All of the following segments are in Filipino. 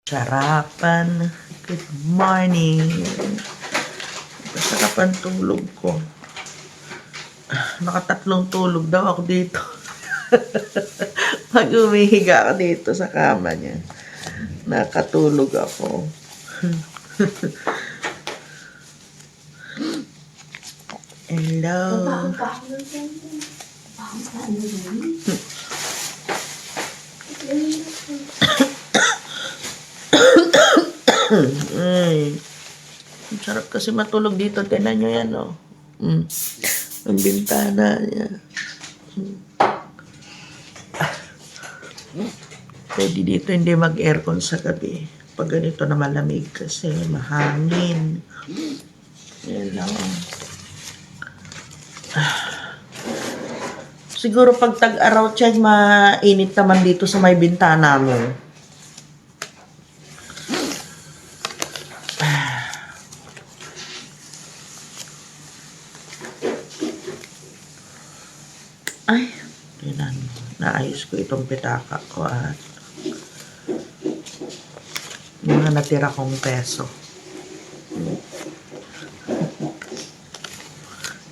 Sarapan. Good morning. Masarap ang tulog ko. Nakatatlong tulog daw ako dito. Pag umihiga ako dito sa kama niya, nakatulog ako. Hello. Ay, ang sarap kasi matulog dito. Tignan nyo yan, oh. Ang bintana niya. Pwede dito hindi mag-aircon sa gabi. Pag ganito na malamig kasi mahangin. Yan lang. Siguro pag tag-araw tiyan, mainit naman dito sa may bintana mo. Ay, tinan. Naayos ko itong pitaka ko at mga natira kong peso.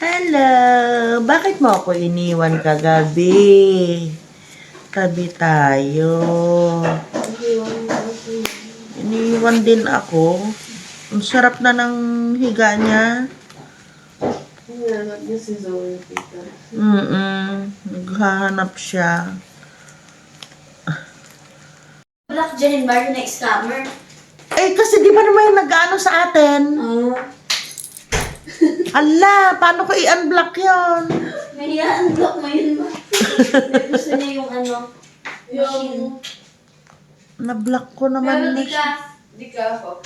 Hello! Bakit mo ako iniwan kagabi? Tabi tayo. Iniwan din ako. Ang sarap na ng higa niya. Naghahanap siya. Black Jen Bar na scammer. Eh, kasi di ba naman yung nag-ano sa atin? Ala, paano ko i-unblock yun? May i-unblock mo yun ba? Gusto niya yung ano, machine. Na-block ko naman. Pero di ka ako.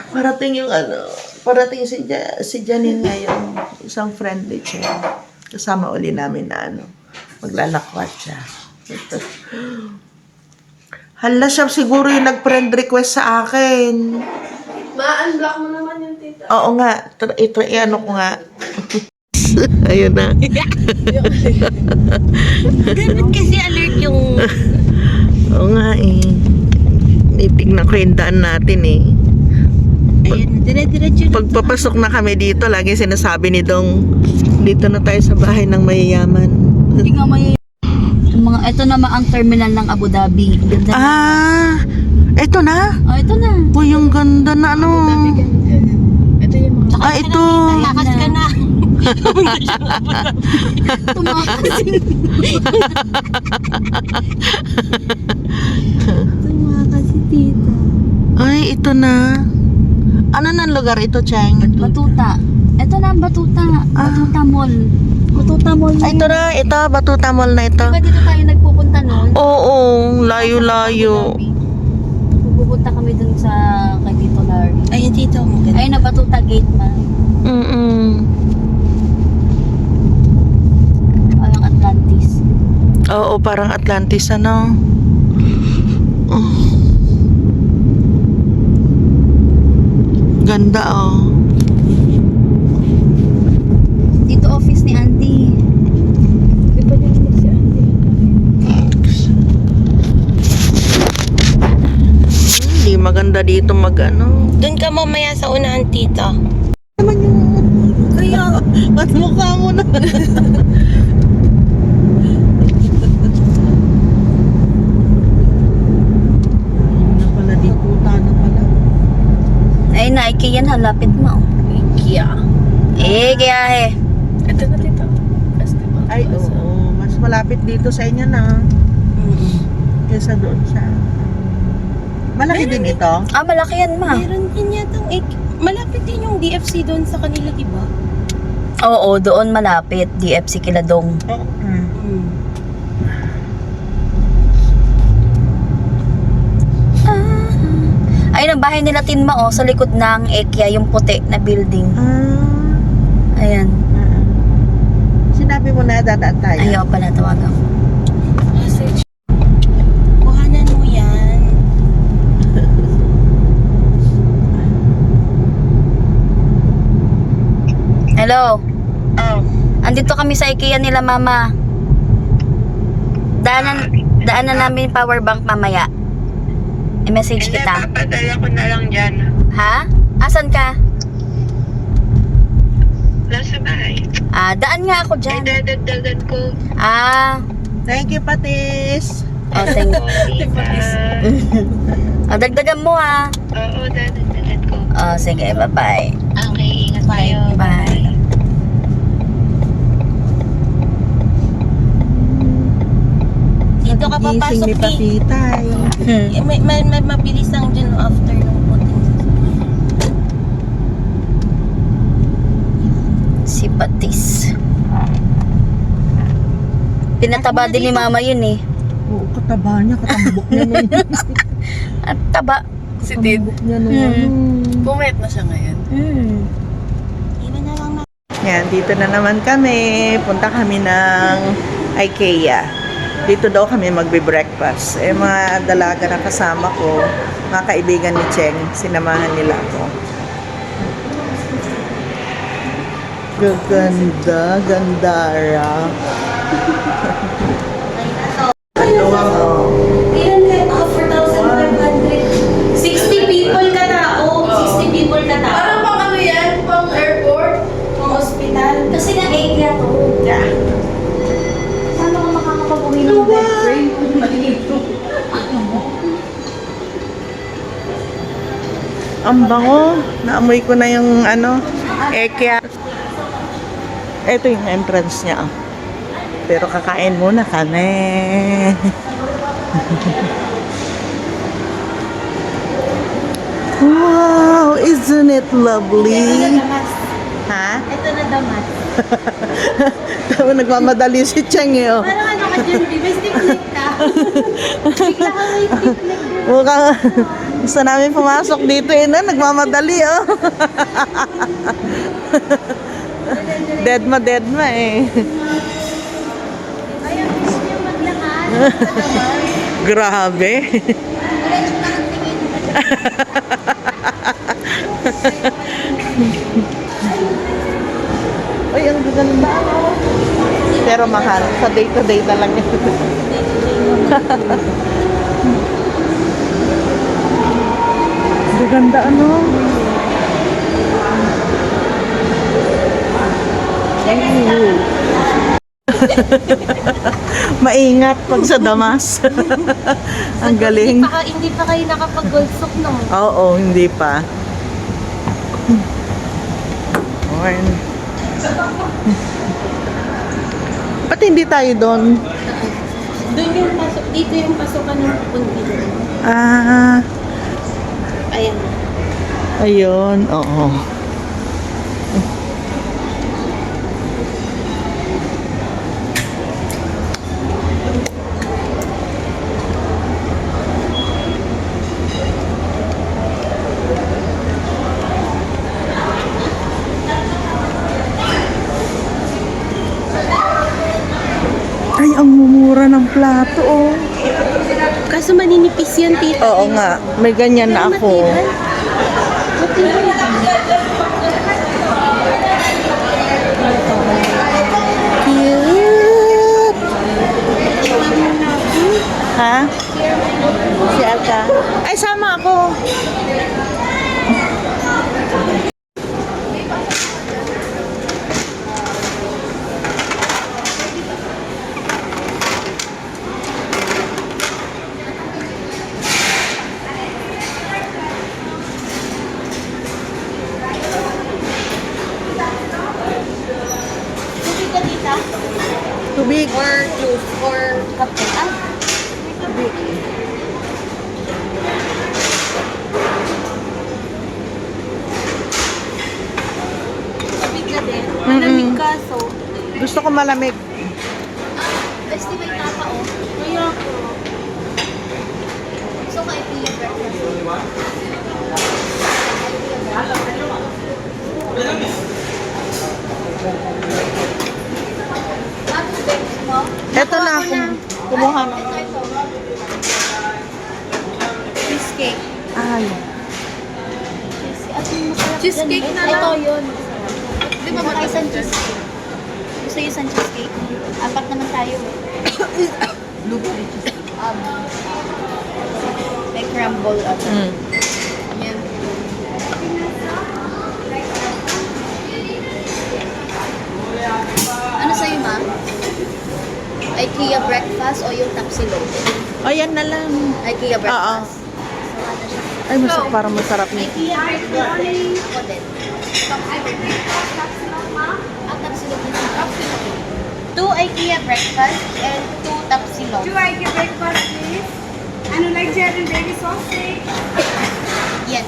Parating yung parating si Janine ngayon. Isang friendly siya. Kasama uli namin na maglalakwat siya. Hala, siya siguro yung nag-friend request sa akin. Ma-unblock mo naman yung tita. Oo nga. Ito, i-ano ko nga. Ayun na. Dapat kasi alert yung... Oo nga eh. Nitignan ko yung daan natin eh. Ayan, dire-diretso. Pagpapasok na kami dito, lagi sinasabi ni Dong, dito na tayo sa bahay ng mayayaman. Hindi nga may... Ito naman ang terminal ng Abu Dhabi. Ganda Eto na? Oh, ito na. Uy, yung ganda na Ito yung mga... ito. Takas ka na. Tumakas. Tumakas si tita. Ay, ito na. Ano nang lugar ito, Cheng? Batuta. Ito na ang Batuta. Batuta Mall. Batuta Mall. Ay, ito na. Ito, Batuta Mall na ito. Diba dito tayo nagpupunta noon? Oo, layo-layo. Pupunta kami dun sa kay Tito Larry. Ayun dito. Ayun na Batuta Gate man. Parang Atlantis. Oo, parang Atlantis, ano? Ganda, oh. Dito office ni Andy. Di ba yung si Auntie? Hindi maganda dito mag-ano. Doon ka mamaya sa unahan, tita. Naman yung... Kaya, ba't mukha mo na? na pala, di puta na pala. Ay na, yan halapit mo. Ikea. Kaya Ito na, tita. Festival. Ay, oo. Mas malapit dito sa inyo na. Kesa doon sa... Malaki din ito? malaki yan ma. Meron din yatang malapit din yung DFC doon sa kanila, di ba? Oo, doon malapit. DFC Kiladong. Oo. Ayun ang bahay nila Tinma sa likod ng Ekya, yung puti na building. Ayan. Sinabi mo na dadaan tayo. Ayaw pala tawagan ko. Message. Kuhanan mo yan. Hello? Andito kami sa IKEA nila mama. Danan Daan na namin power bank mamaya. I-message Hindi, kita. papadala ko na lang dyan. Ha? Asan ka? Nasa bahay. Daan nga ako Ay, dyan. dadagdagan ko. Thank you, Patis. Oh, thank you. Diba? Dagdagan mo ha. Oo, dadagdagan ko. Sige, bye-bye. Okay, ingat kayo. Bye. Dito ka Gising papasok ni di. Papitay. May mabilis ang dyan after ng puting. Si Patis. Pinataba din ni mama yun eh. Oo, kataba niya, katambok niya nung At taba. katambok niya nung Pumayat na siya ngayon. Iwan na lang na. Yan, dito na naman kami. Punta kami ng IKEA. Dito daw kami magbe-breakfast. Mga dalaga na kasama ko, mga kaibigan ni Cheng, sinamahan nila ako. Gaganda, gandara. Ilan kayo? Mga 4,500. 60 people ka tao. 60 people ka tao. Parang pang ano yan? Pang airport? Pang hospital? Kasi nga area to. Yeah. Paano ka makakapag-uwi ng bed frame? Ang bango. Naamoy ko na yung IKEA. Ito yung entrance niya. Pero kakain muna kami. Wow, isn't it lovely? Ha? Ito na damas. Tama, nagmamadali si Cheng eh. Oh. Parang ano ka dyan, di ba? Stick-leg ka. Bigla ka may stick-leg. Mukhang gusto namin pumasok dito eh, na nagmamadali oh. Dead ma eh. Ayaw, gusto niyo maglakad. Grabe. Diretso na ang tingin. Uy, ang ganda oh. Pero mahal. Sa day-to-day na lang yun. Ang ganda ano. Maingat pag sa damas. Ang galing. Hindi pa kayo nakapag-goldsok no? Oo, hindi pa. Morn. Ba't hindi tayo doon? Doon yung pasok, dito yung pasokan ng pupunti. Ayan. Ayun, oo. Ay, ang mumura ng plato, oh. Kaso maninipis yan, tita. Oo nga, may ganyan na ako. Cute! Ha? Si Alka? Ay, sama ako. Tubig ka, tita? Tubig. Or juice? Or kape? Tubig. Tubig ka din. Malamig ka, so. Gusto ko malamig. Basta may tapa, oh. Kaya ko. So, kay Pia breakfast. Eto na, kumuha na. Cheesecake. Ay. Cheesecake na lang. Ito yun. Di ba ba isang cheesecake? Gusto yung isang cheesecake? Apat naman tayo eh. crumble. Mm. Yan. Ano sa'yo, ma? IKEA breakfast o yung tapsilog? O, yan na lang. IKEA breakfast. Ay, parang masarap niya. IKEA breakfast. Ako din. Ang tapsilog din. Tapsilog. 2 IKEA breakfast and 2 tapsilog. Do I get breakfast, please? And I like jet and baby sausage. Yan.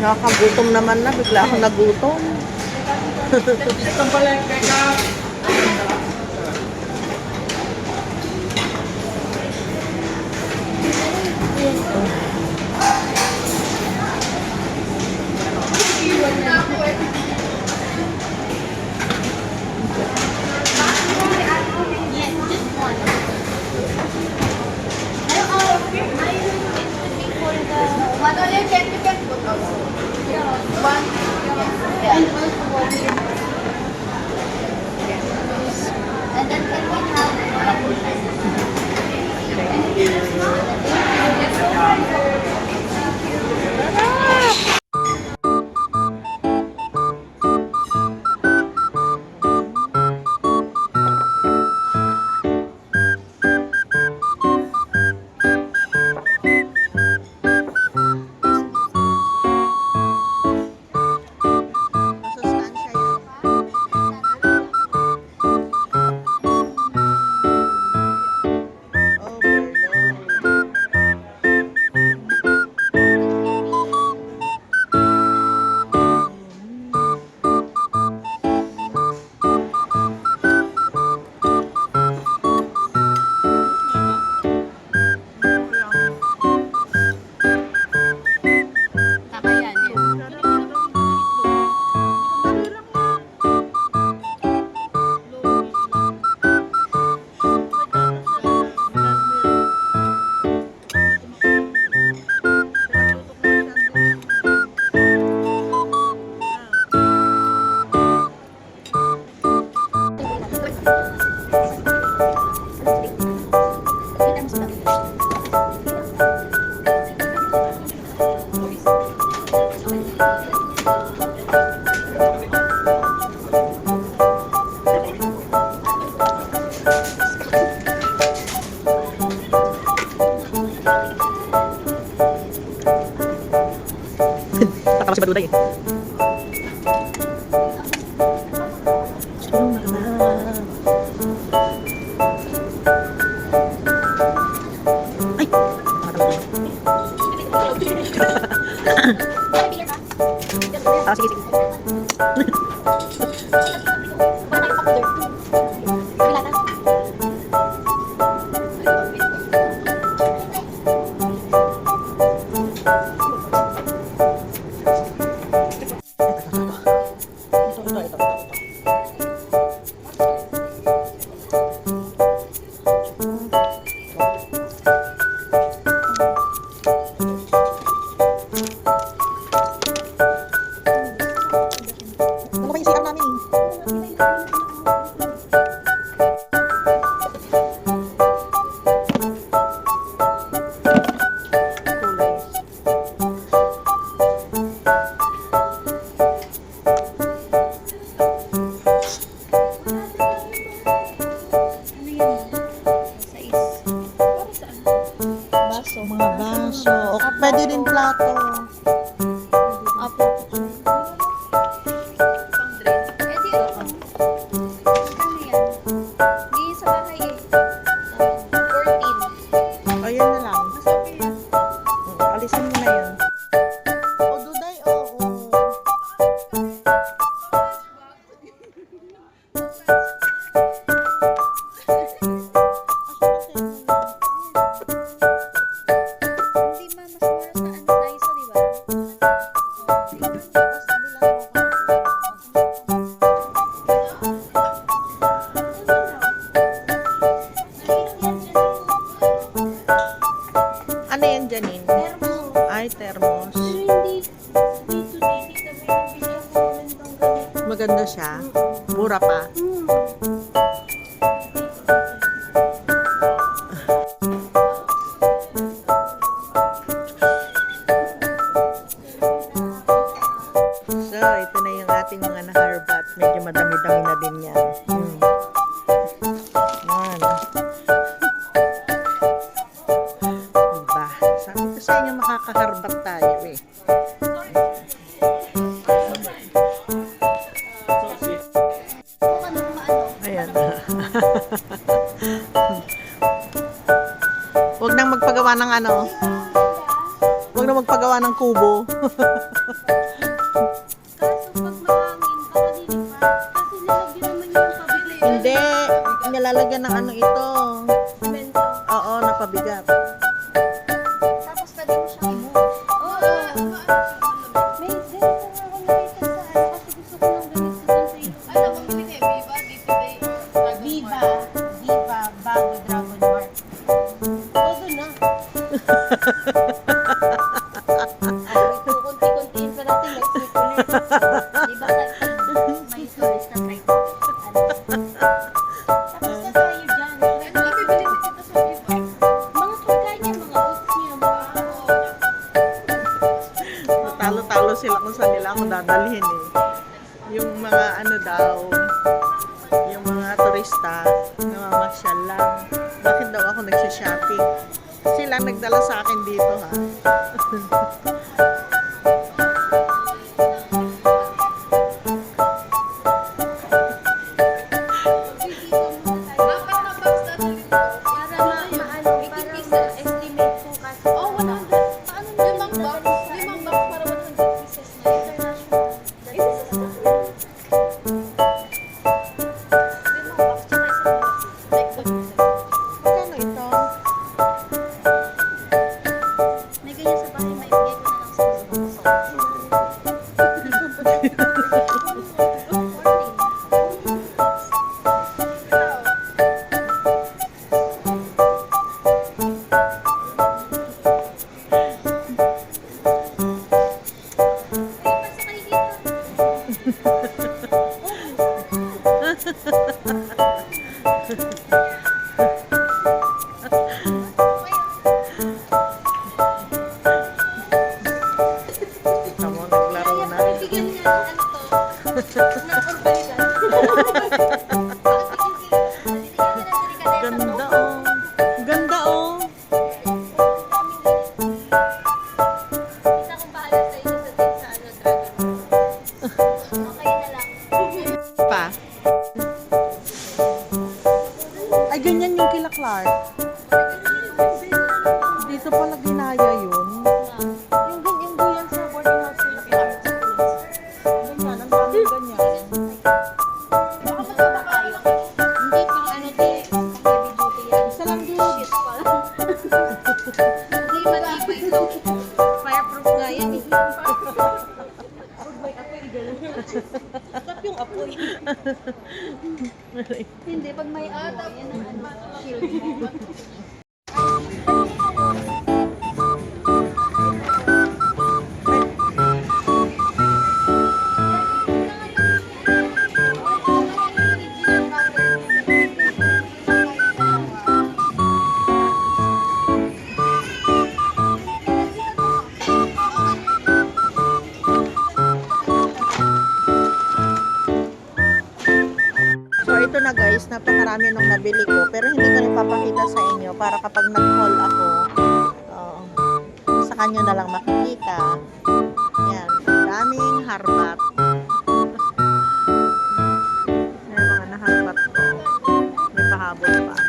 Nakakagutom naman na. Bigla ako nagutom. Yes, just one. What are you can put also? One. And also one. And then can we Tama yan. Takala si Baduday eh. Ay! Ah, sige, sige. Ano ba yung CR namin eh? Kulay. maganda siya. Mura pa. So, ito na yung ating mga naharbat. Medyo madami-dami na din yan. Yan. Diba? Sabi ko sa inyo, makakaharbat tayo eh. Ayan. Huwag nang magpagawa ng ano. Huwag nang magpagawa ng kubo. Hindi. Nilalagyan ng ano ito. Oo, napabigat. Tapos pwede mo siyang i-move. May ganito nga ako nakita sa ano kasi gusto ko ng ganito dun sa ano, mabili kayo, Viva, Viva, bago Dragon Mark. Todo na. Ito, konti-kontiin pa natin, next week ulit. Di ba may tourist na try? Tapos na tayo dyan. Ano ba bibili mo dito sa Viva? Mga pagkain niya, mga oats niya, mga Talo-talo sila kung saan nila ako dadalhin eh. Yung mga ano daw, yung mga turista, namamasyal lang. Bakit daw ako nagsha-shopping? Sila nagdala sa akin dito ha. Magkano ito? May ganyan sa bahay, may ibigay ko na lang sa sponsor. Tamo, naglaro na. bigyan niya ng ano to, ng urbanidad. Ganda oh. Ganda oh. Isa kong bahala sa inyo sa din sa ano, Dragon Mark. Okay na lang. Pa. Ay, ganyan yung kila Clark. Dito pala ginaya yun. Yung duyan sa boarding house kila Clark. Ganyan, ang dami ganyan. Baka magkaba kayo. Hindi pang ano di, pang heavy duty yan. Isa lang yun. Hindi matibay ito. Fireproof nga yan eh. Stop yung apoy. Hindi, pag may ano, yan ang ano, shield mo. So ito na guys, napakarami nung nabili ko pero hindi ko rin papakita sa inyo para kapag nag-haul ako, sa kanya na lang makikita. Yan, daming harbat. Yan mga naharbat ko. May pahabol pa.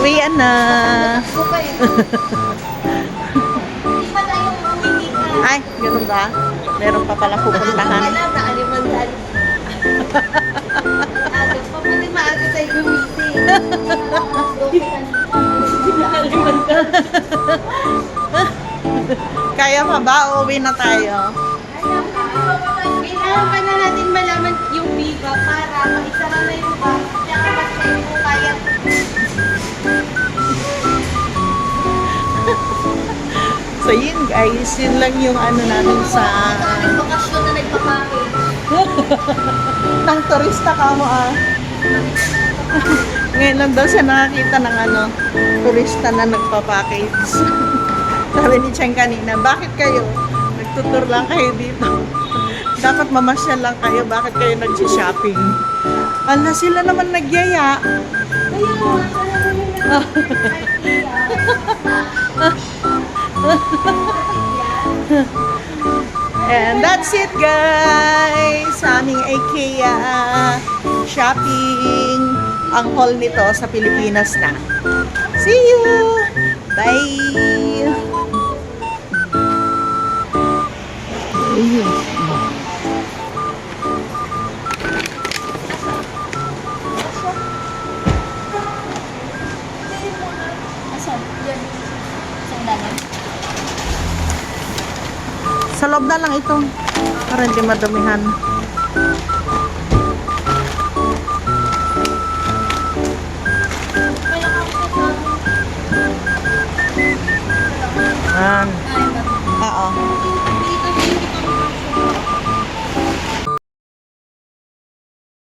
Uwian na! Hindi pa tayo mamimika. Ay, ganun ba? Meron pa pala pupuntahan. Wala na, alimandan. Aga pa, pati maaga tayo gumising. Alimandan. Kaya pa ba? Uuwi na tayo. Kailangan pa na natin malaman yung Viva para maisara na yung bag. Tsaka mas kayo po kaya. So So yun guys, yun lang yung ano natin sa Bakasyon na nagpapackage. ng turista ka mo ah. Ngayon lang daw siya nakakita ng ano, turista na nagpa-package. Sabi ni Cheng kanina, bakit kayo? Nagtutur lang kayo dito. Dapat mamasyal lang kayo, bakit kayo nag-shopping? Ala, sila naman nagyaya. And that's it guys sa aming IKEA shopping. Ang haul nito sa Pilipinas na. See you! Bye! Asan? Yan. Sa ilalim. Sa loob na lang ito para hindi madumihan.